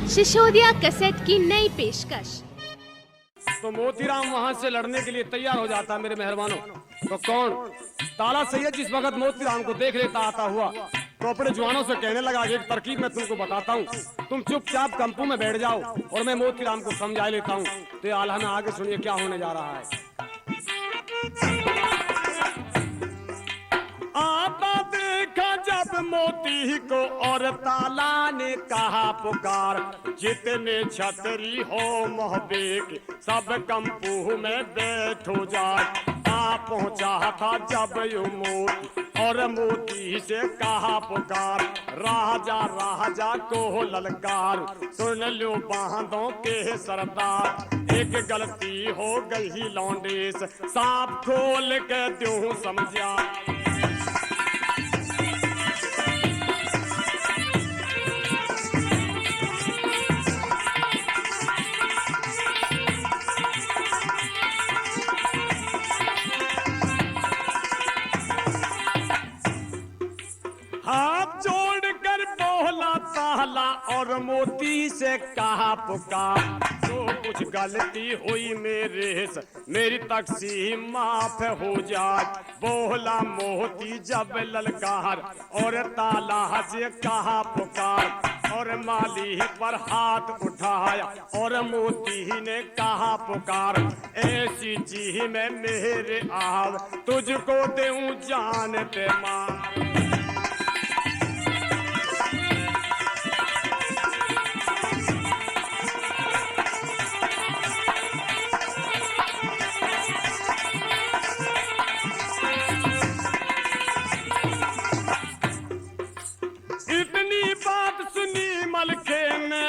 Sisodia cassette की नई पेशकश। तो मोतीराम वहां से लड़ने के लिए तैयार हो जाता है। मेरे मेहरबानों, तो कौन? ताला सैयद जिस वक्त मोतीराम को देख लेता आता हुआ तो अपने जवानों से कहने लगा, एक तरकीब मैं तुमको बताता हूँ, तुम चुपचाप कंपू में बैठ जाओ और मैं मोतीराम को समझा लेता हूँ। तो आल्हा में आगे सुनिए क्या होने जा रहा है। आता देखा जब मोती को और ताला ने कहा पुकार, जितने छतरी हो मोहबेक सब कंपू में बैठो जाए। आ पहुंचा था जब यू मोती और मोती से कहा पुकार, राजा राजा को ललकार, सुन लो बांधों के सरदार, एक गलती हो गई लौंडेस, सांप खोल के दूं समझा। हाथ जोड़कर बोला ताला और मोती से कहा पुकार, जो कुछ गलती हुई मेरे से मेरी तकसीम माफ हो जाए। बोला मोती जब ललकार और ताला से कहा पुकार, और माली पर हाथ उठाया और मोती ने कहा पुकार, ऐसी चीज में मेरे आव तुझको दूं जान पे मार। इतनी बात सुनी मलखे ने,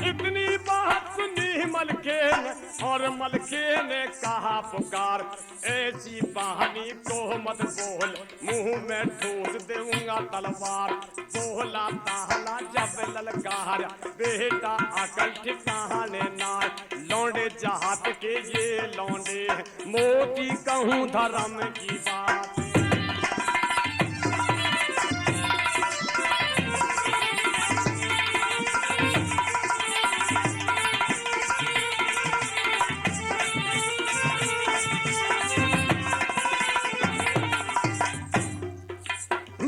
इतनी बात सुनी मलखे ने और मलखे ने कहा पुकार, ऐसी कहानी को मत बोल, मुंह में ठूस दूंगा तलवार। बोला ताला जब ललकार, बेटा अकल ठिकाने ना, लौंडे जात के ये लौंडे, मोती कहूँ धर्म की बात।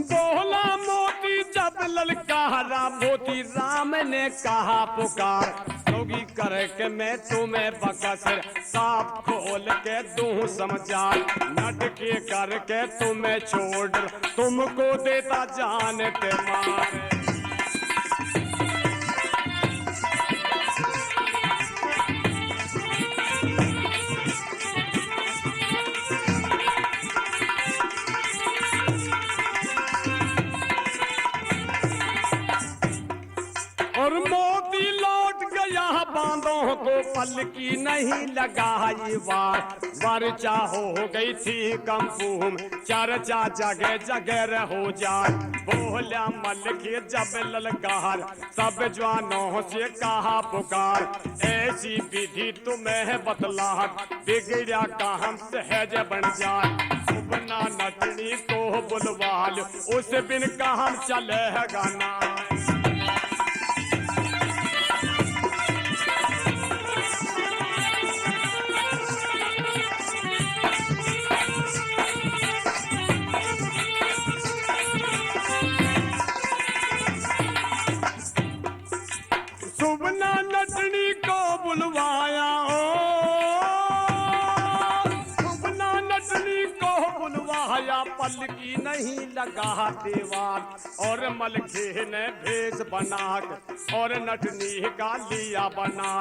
बोला मोती जब ललकारा, मोती राम ने कहा पुकार, योगी करके मैं तुम्हें बकसर सांप खोल के दूं समझा। नट के करके तुम्हें छोड़ तुमको देता जान ते मार। और मोती लौट गया बांधों को पलकी नहीं लगाई वार, वर्चा हो गई थी कंपू में, चर्चा जगह जगह हो जाए। बोला मलके जब ललकार, सब जवानों से कहा पुकार, ऐसी विधि तुम्हें बतला, बिगड़ा काम सहज बन जाए। सुबना नचनी को बुलवाल, उस बिन काम चलेगा ना। सुबना नटनी को बुलवाया, सुबना नटनी को बुलवाया, पलकी नहीं लगा दीवार। और मलखे ने भेष बनाकर और नटनी का लिया बना,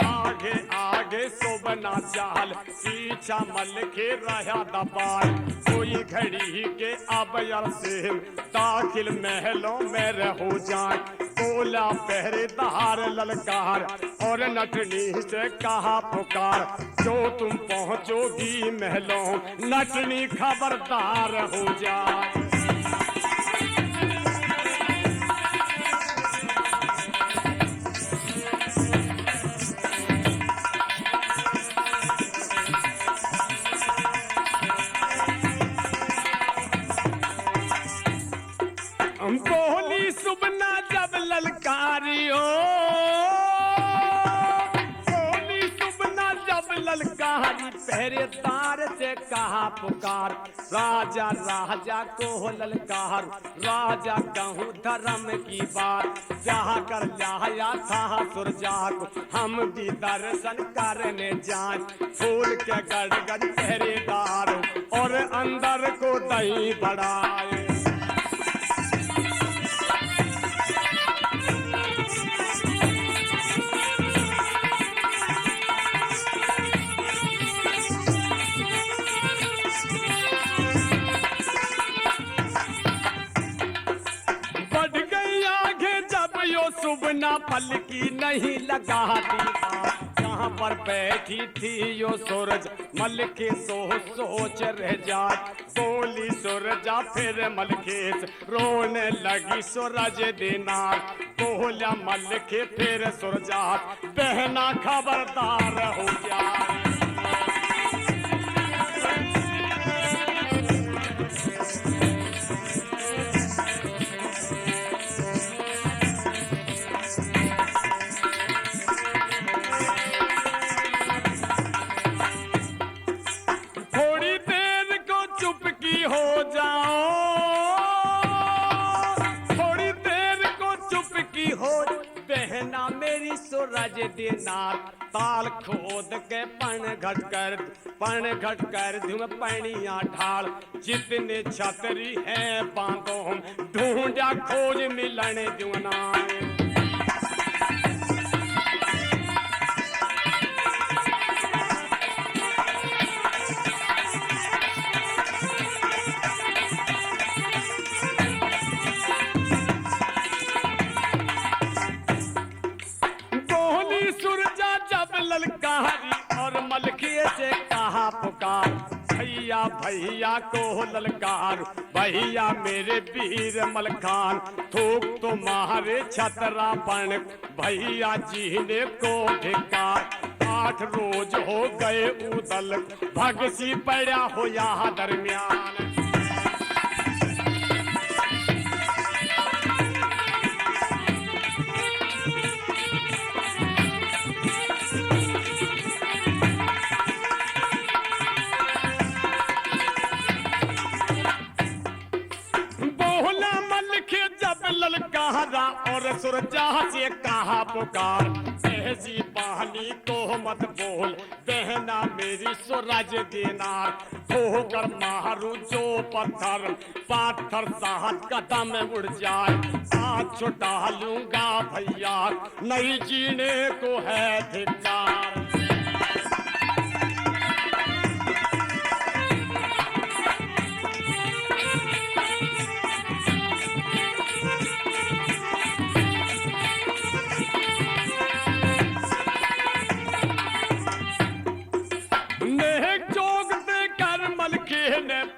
आगे आगे सुबना चाल, पीछा मलखे रहा दबाए। कोई घड़ी के अब से दाखिल महलों में रहो जाए। बोला पहरेदार ललकार और नटनी से कहा पुकार, जो तुम पहुंचोगी महलों नटनी खबरदार हो जाए। बोली सुबना जब पहरेदार से कहा पुकार, राजा राजा को ललकार, राजा कहूँ धर्म की बात, चाह कर लाया था सुरजा को, हम भी दर्शन करने जाए, फूल के गड़गड़ पहरेदार और अंदर को दही बढ़ाए। सुबना पलकी नहीं लगाती, जहाँ पर बैठी थी यो सूरज मल के सोच रह जाए, बोली सूरजा फिर मलखेस, रोने लगी सूरज दीनार, बोला मल के फिर सूरजा, बहना खबरदार हो जाए। हो जाओ थोड़ी देर को चुपकी हो, बहना मेरी सूरज दीनार, ताल खोद के पण घट कर धुम पैनिया ढाल, जितने छतरी है बांधो हम, ढूंढा खोज मिलने जुना। ललकारी और मलखिए से कहा पुकार, भैया भैया को ललकार, भैया मेरे वीर मलखान, थूक तुम्हारे छतरा पण, भैया जी ने को धिकार, 8 रोज हो गए उदल, भगसी पड़ा हो यहाँ दरमियान। ललकारा और सुरजा से कहा पुकार, ऐसी बहानी को मत बोल, बहना मेरी सूरज दीनार, ठोकर मारू जो पत्थर साहत कदम उड़ जाए, आज छुटा लूंगा भैया, नहीं जीने को है धिक्कार।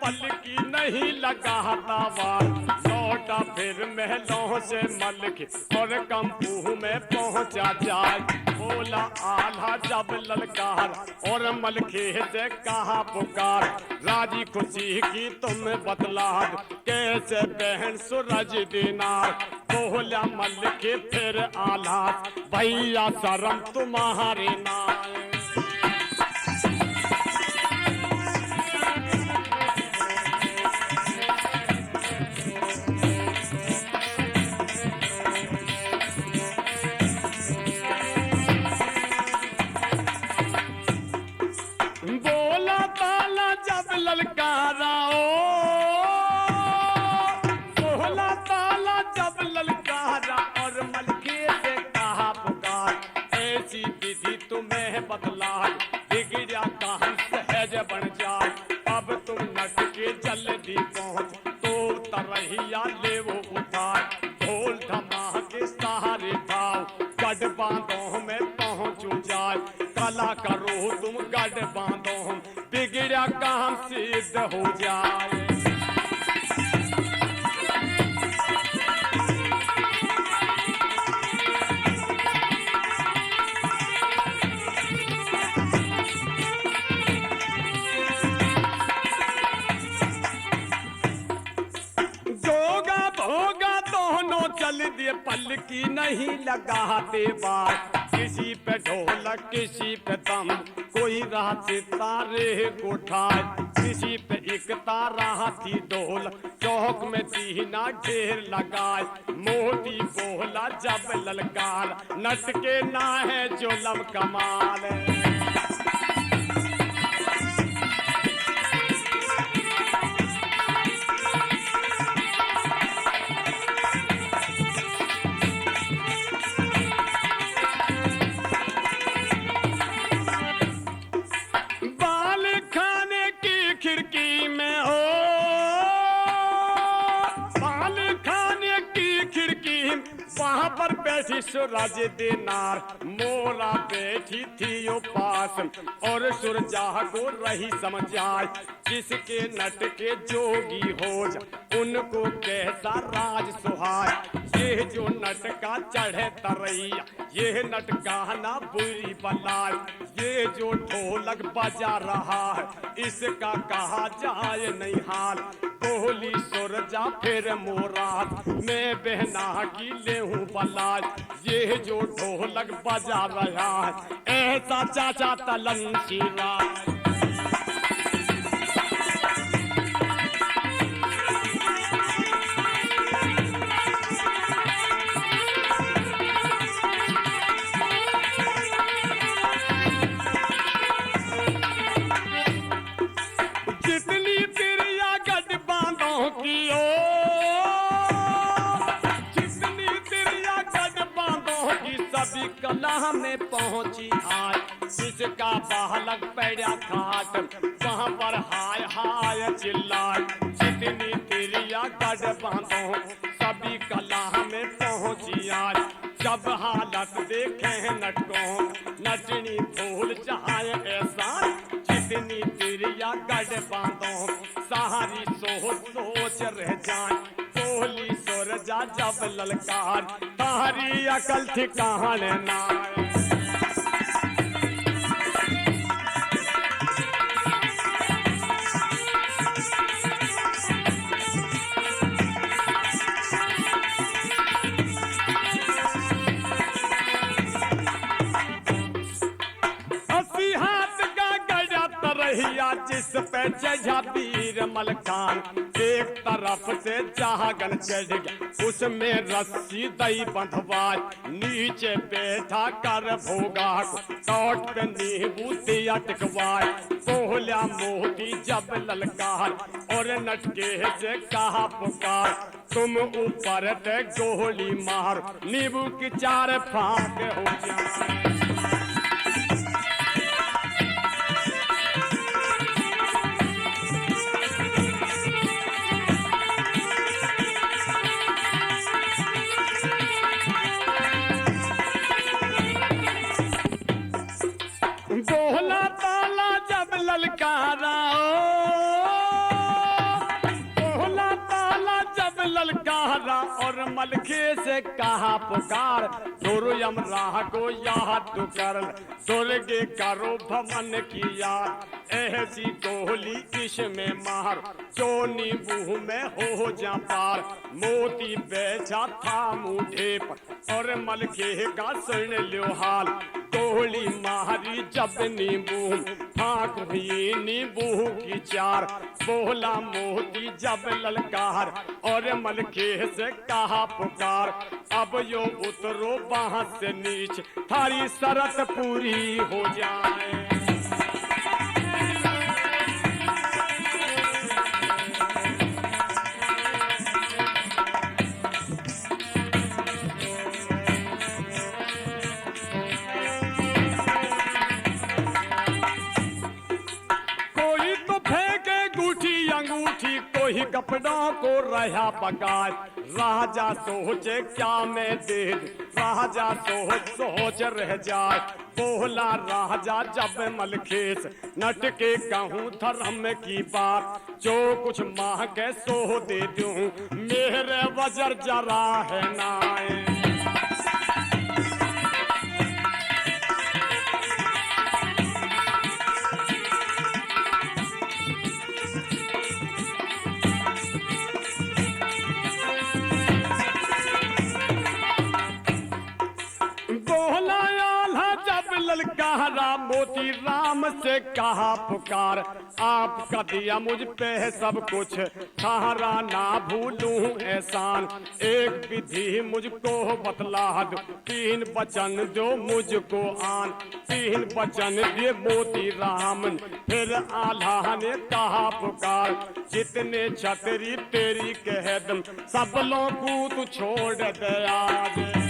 पलकी नहीं लगाता वार, लौटा फिर महलों से मलक और कंपू में पहुंचा जाए, बोला आल्हा जब ललकार और मलके से कहा पुकार, राजी खुशी की तुम बतला कैसे बहन सूरज दीनार, बोला मलके फिर आल्हा भैया शर्म तुम्हारे नाम। ललकारा बोला ताला जब ललकारा और मलके से कहा पुकार, ऐसी विधि तुम्हें बदला, बिगड़ा काम सहज बन जाए, अब तुम नट के जल्दी पहुंच, तो तरहिया ले वो उठाए, ढोल धमाके सहारे खाओ, गढ़ बांधो में पहुंचू जाए, कला करो तुम गढ़ बांधो, बिगड़ा काम सिद्ध हो जाए। जोगा भोगा दोनों चल दिए, पलकी नहीं लगाते बात, किसी पे ढोलक किसी पे दम, कोई रात तारे को ठाए, किसी पे एक तारा हाथी ढोल, चौक में तीना ढेर लगाए। मोती बोला जब ललकार, नट के ना है जो लब कमाल। खिड़की में हो बाल खाने की खिड़की, वहां पर बैठी सूरज दिनार, मोरा बैठी थी वो पास, और सुरजा को रही समझाए, जिसके नट के जोगी हो जा उनको कैसा राज सुहाय। ये जो नट का चढ़े तरैया, ये नट गाना बुरी बलाय, ये जो ढोलक बजा रहा है, इसका कहा जाए नहीं हाल। बोली सुरजा फिर मोरात, मैं बहना की ले हूँ बलाय, ये जो ढोलक बजा रहा है, ऐसा चाचा तलन शिवा। कला में पहुंची आज, जिसका बालक पैड़ा खाट, वहां पर हाय हाय चिल्लाए। जितनी तिरिया गढ़ बांधो सभी कला में पहुंची आज, जब हालत देखे नटकों नटनी भूल जाए ऐसा। जितनी तिरिया गढ़ बांधो सारी सोच सोच रह जाए। बोली सुरजा जब ललकार, तारी अकल ठिकाने ना। जिस पे चढ़ा वीर मलकान, एक तरफ से जहागन चढ़ गया, उसमें रस्सी दई बंधवाए, नीचे बैठा कर भोगा टोट पे नींबू दिया टिकवाए। बोला मोती जब ललकार, और नटके से कहा पुकार, तुम ऊपर ते गोली मार, नींबू की चार फाक हो जाए। बोला ताला जब ललकारा, बोला ताला जब ललकारा, और मलखे से कहा पुकार, सुर यमराह को याद तू कर, दुर्गे करो भवन की याद। ऐसी गोली इसमें मार, जो नींबू में हो जा पार। मोती बैठा था मुझे पर, और मलखे का सुन लो हाल। गोली मारी जब नींबू, फाक हुई नींबू की चार। बोला मोती जब ललकार, और मलखे से कहा पुकार, अब यो उतरो वहां से नीचे, थारी शरत पूरी हो जाए। अंगूठी कोई कपड़ों को रहा बगाए। राजा सोचे क्या मैं दे दूं, राजा सोच सोच रह जाए। बोला राजा जब मलखेस, नट के कहूँ धर्म की बात, जो कुछ माँ के सो दे दूं, मेरे वजर जरा है नाए। कहा मोती राम से कहा पुकार, आपका दिया मुझ पे है सब कुछ, सहारा ना भूलूं एहसान, एक विधि मुझको बतला दो, 3 वचन जो मुझको आन। 3 वचन दिए मोती राम, फिर आल्हा ने कहा पुकार, जितने छतरी तेरी कह दम, सब लोगों को तू छोड़ दे आज।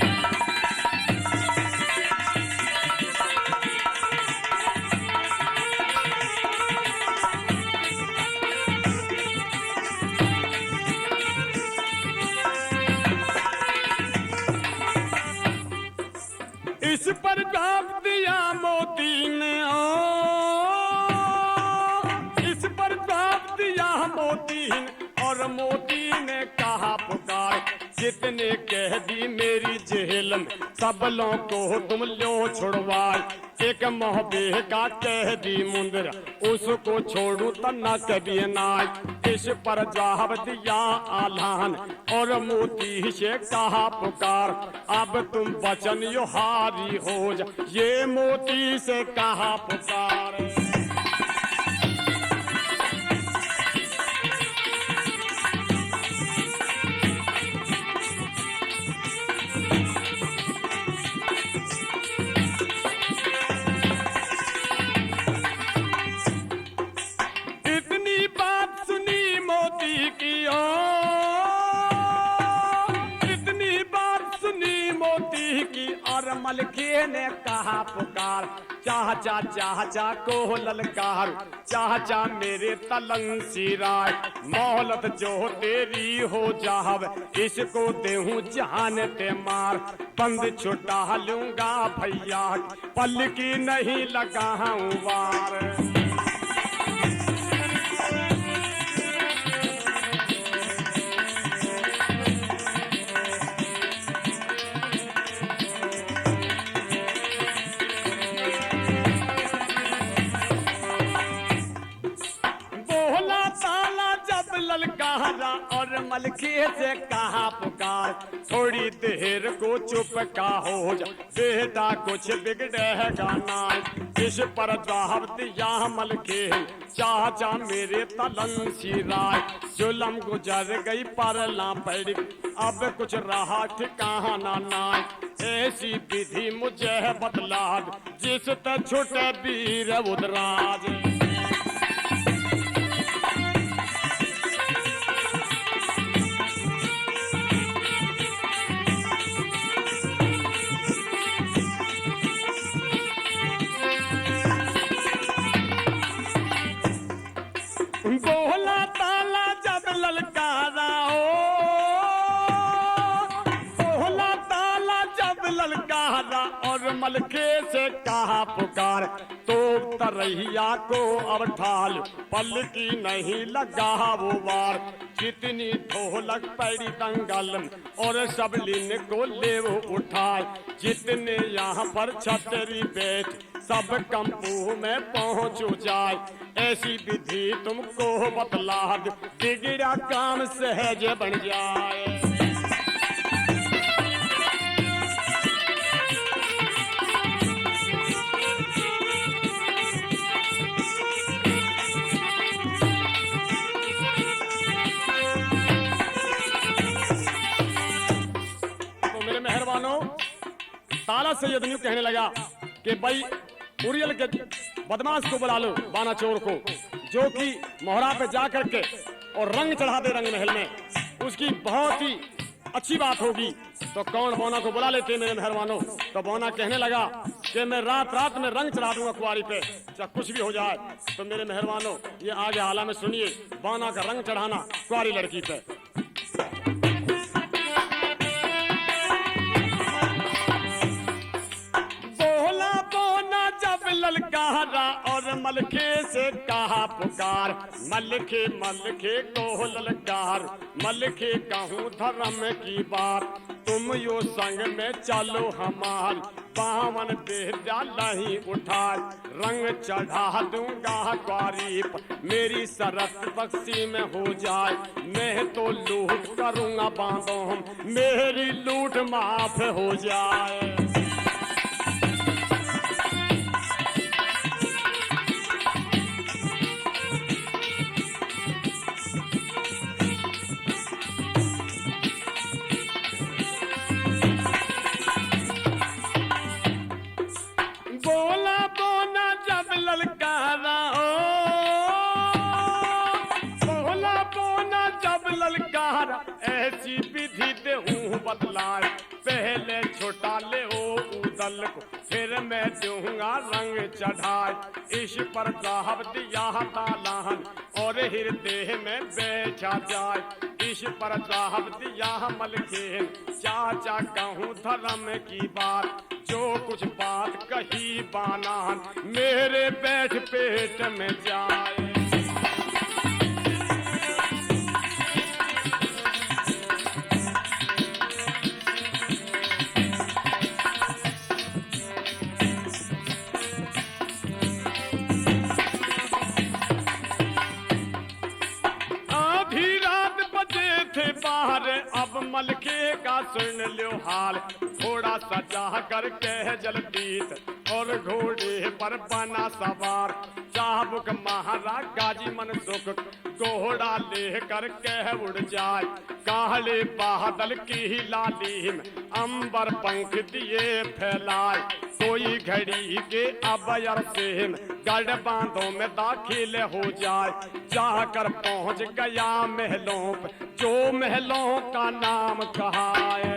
इस पर जवाब दिया मोती ने, इस पर जवाब दिया मोती ने, और मोती ने कहा पुकार, जितने कह दी मेरी जेल में, सब लोगों को तुम लो छुड़वाए, एक मोहबे का कह दी मुंदर, उसको छोड़ू तो न कभी नाय। इस पर जवाब दिया आल्हा ने, और मोती से कहा पुकार, अब तुम वचन यो हारी हो जा, ये मोती से कहा पुकार। इतनी बात सुनी मोती की, इतनी बात सुनी मोती की, और मलके ने कहा पुकार, चाचा चाचा को ललकार, चाचा मेरे तलंसी राय, मोहलत जो तेरी हो जाव, इसको देहूं जान ते मार, बंद छुटा लूंगा भैया, पल की नहीं लगाऊं वार। ललकारा और मलके से कहा पुकार, थोड़ी देर को चुप का हो जा, बेटा कुछ बिगड़ेगा ना। इस पर जवाब दिया मलके, चाचा मेरे तलंसी राय, जुल्म गुजर गई पर ला पड़ी, अब कुछ रहा ठिकाना ना, ऐसी विधि मुझे बतला, जिस त छुटे वीर उदराज। बोला ताला जब ललकारा, बोला ताला जब ललकारा, और मलके से कहा पुकार, तो तरैया को अब ठाल, पल की नहीं लगा वो वार, जितनी ढोलक पड़ी दंगल, और सब लीन को ले वो उठाए, जितने यहाँ पर छतरी बैठ, सब कंपू में पहुंचो जाए, ऐसी विधि तुमको बतला, बिगड़ा काम सहज बन जाए। तो मेरे मेहरबानों, ताला सैयद यूं कहने लगा कि भाई उरियल के बदमाश को बुला लो, बाना चोर को, जो कि मोहरा पे जा करके और रंग चढ़ा दे रंग महल में, उसकी बहुत ही अच्छी बात होगी। तो कौन बोना को बुला लेते मेरे मेहरबानों। तो बोना कहने लगा कि मैं रात रात में रंग चढ़ा दूंगा कुआरी पे, चाहे कुछ भी हो जाए। तो मेरे मेहरबानों ये आगे हाला में सुनिए, बोना का रंग चढ़ाना कुआरी लड़की पे। ललकारा और मलखे से कहा पुकार, मलखे मलखे को ललकार, मलखे कहूँ धर्म की बात, तुम यो संग में चलो हमार, बावन बेटा नहीं उठाए, रंग चढ़ा दूंगा क्वारी, मेरी शरत बक्सी में हो जाए, मैं तो लूट करूंगा बांधो हम, मेरी लूट माफ हो जाए। कल को फिर मैं दूंगा रंग चढ़ाए। इस पर साहब दिया तालान और हृदय में बैठा जाए। इस पर साहब दिया मलखेन चाचा कहूँ धर्म की बात, जो कुछ बात कही बानान मेरे बैठ पेट में जाए। अब मलके का सुन लो हाल, घोड़ा सजा कर कह जलदीत और घोड़े पर बना सवार। चाबुक महाराज गाजी मनसुख घोड़ा लेकर कह उड़ जाए। काले बादल की लालीम अंबर पंख दिए फैलाए। कोई घड़ी के अबयर से गढ़ बांधों में दाखिल हो जाए। जाकर पहुंच गया महलों पे, जो महलों का नाम कहा है।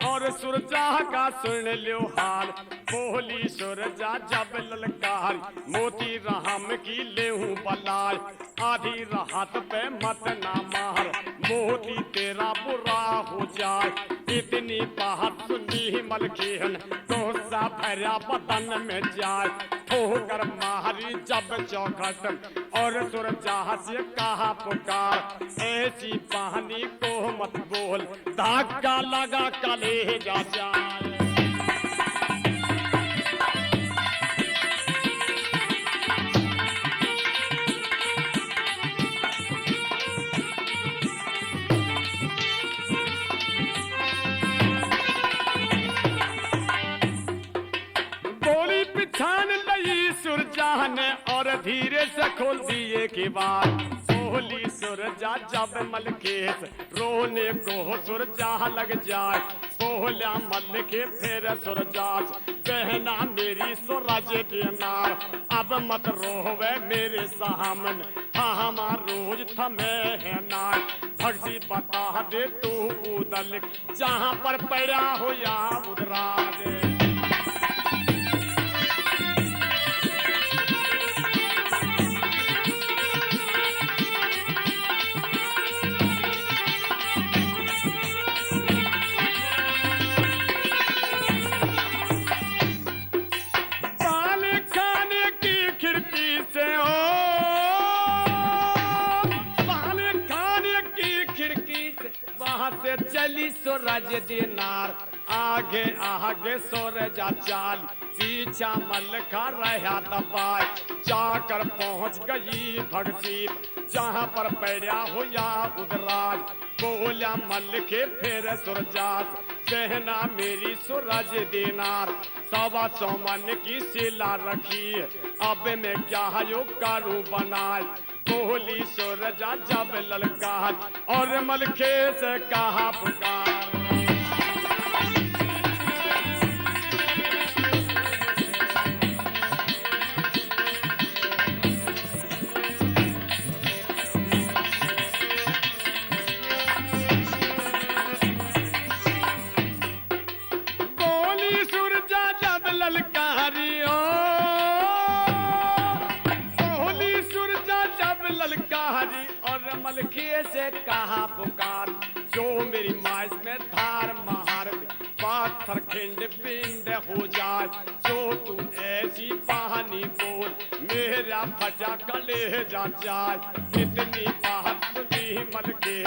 और सुरजा का सुन लो हाल, बोली सुरजा जब ललकार मोती राम की लेहूं बलाय। आधी राहत पे मत ना मार, मोती तेरा बुरा हो जाए। इतनी बात सुनी मलखेन तो सा भरा बदन में जाए। ठोकर मारी जब चौखट और सुरजा से कहा पुकार, ऐसी कहानी को मत बोल धक्का लगा कले जा जाए। गोली पिछान लई सुरजा ने और धीरे से खोल दिए किवाड़। बोली सुरजा जब मलकेश रोने को सुरजा लग जाए। बोला मलके फिर सुरजा बहना मेरी सूरज देनार, अब मत रोवे मेरे सामने हमा रोज थमे है नार। भक्ति बता दे तू उदल जहाँ पर पड़ा हो या उधरा दे। से चली सूरज दिनार, आगे आगे सूरजा चाल, पीछा मलका रहा दबाए। जाकर पहुंच गई भगसीप जहाँ पर पड़ा हो या उदराज। बोला मलके फिर सुरजास बहना मेरी सूरज दिनार, 125 मन की सिला रखी, अब मैं क्या यो करूं बनाए। बोली सुरजा जब ललकार और मलके से कहा पुकार। बोली सुरजा जब ललकारी ललकारी और मलखे से कहा पुकार। जो मेरी माइस में धार महार पाथर खिंड पिंड हो जाए। जो तू ऐसी कहानी बोल मेरा फटा कले जा जाए। इतनी बात सुनी मलके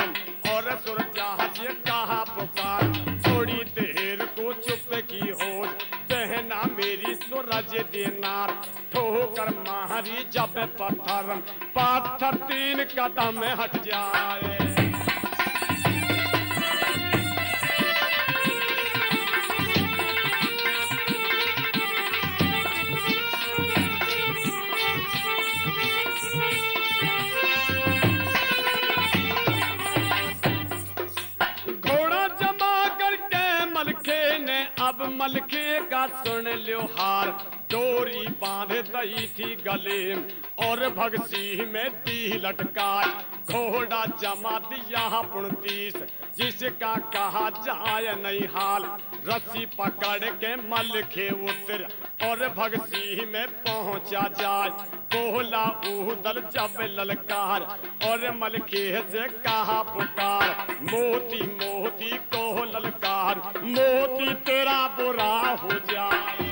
और सुरजा से कहा पुकार। थोड़ी देर को चुप की हो बहना मेरी सूरज दिनार, ठोकर मारी जब पत्थर पत्थर 3 कदम हट जाए। अब मलखे का सुन लो हार, डोरी बांध दई थी गले और भगसी में दी लटकाए, घोड़ा जमा दिया 29 जिसका कहा जाए नहीं हाल, रस्सी पकड़ के मलखे उतर और भगसी में पहुंचा जाए, बोला ऊदल जब ललकार और मलखे से कहा पुकार, मोती मोती को ललकार, मोती तेरा बुरा हो जाए।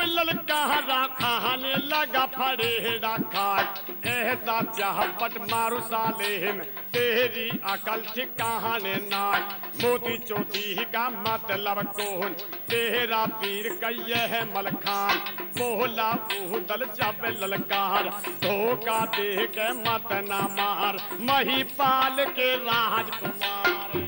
ललकारा खाने लगा फड़ेड़ा खाट, ऐसा चाहपट मारू साले में तेरी अकल ठिकाने नाट, मोती चोटी का मतलब कौन तेरा पीर कैये है मलखान, बोला ऊदल जब ललकार, धोखा दे के मत ना मार, महिपाल के राजकुमार।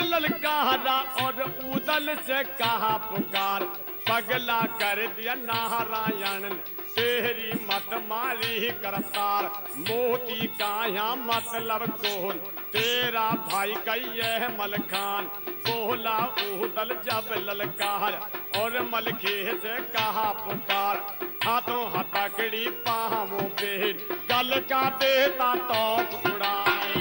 ललकारा और ऊदल से कहा पुकार, पगला कर दिया नारायण तेरी मत मारी करतार, मोती का यहाँ मतलब कौन तेरा भाई कैये है मलखान, बोला ऊदल जब ललकार और मलखे से कहा पुकार, हाथों हथकड़ी पाँवों पे गल का देता तो उड़ाए।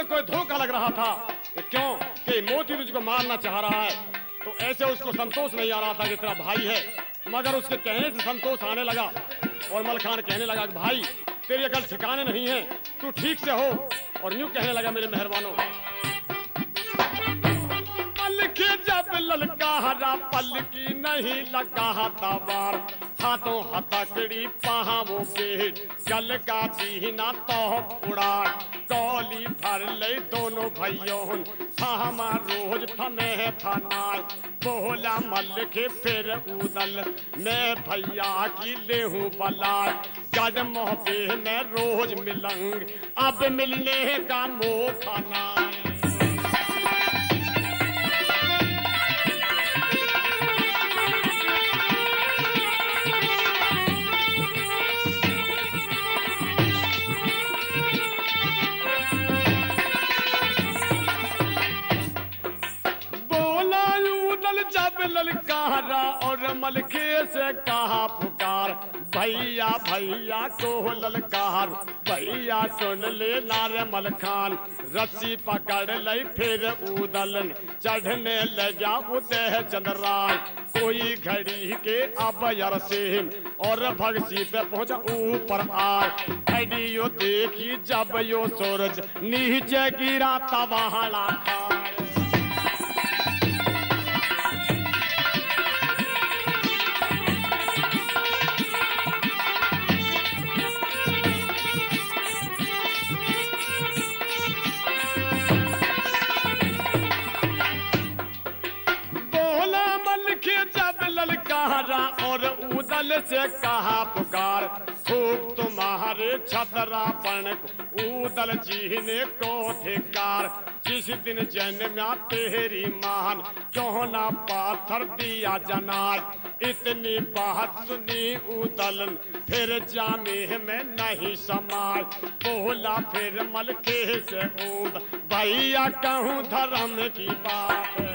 कोई धोखा लग रहा था कि क्यों कि मोती तुझको मारना चाह रहा है, तो ऐसे उसको संतोष नहीं आ रहा था कि तेरा भाई है, मगर उसके कहने से संतोष आने लगा और मलखान कहने लगा कि भाई तेरी अकल ठिकाने नहीं है, तू ठीक से हो, और यूं कहने लगा मेरे मेहरबानों, मलखे जब ललकारा पलकी नहीं लगा तवार, हाथों हथकड़ी पाँवों पे गल का दीना तो उड़ा, कौली भर ले दोनों भाइयों थामा रोज थमे थानाय, बोला मलखे फिर ऊदल मैं भैया की लेहूं बलाय, गज मोहबे में रोज मिलंग अब मिलने का मोह खाना। जब ललकारा और मलखे से कहा पुकार, भैया भैया को ललकार, भैया सुन ले नारे मलखान, रस्सी पकड़ ले फिर ऊदलन चढ़ने लगा उदय चंद्राय, कोई घड़ी के अब से और भगसी पे पहुंचा ऊपर आए, घड़ियों देखी जब यो सूरज नीचे गिरा तबाहला खाए। ललकारा और ऊदल से कहा पुकार, खूब तुम्हारे छतरापन ऊदल जी ने को धिकार, जिस दिन जन्मा तेरी मान क्यों ना पाथर दिया जनाज, इतनी बात सुनी ऊदल फिर जामे में नहीं समाज, बोला फिर मलखे से ऊद भैया कहूँ धर्म की बात।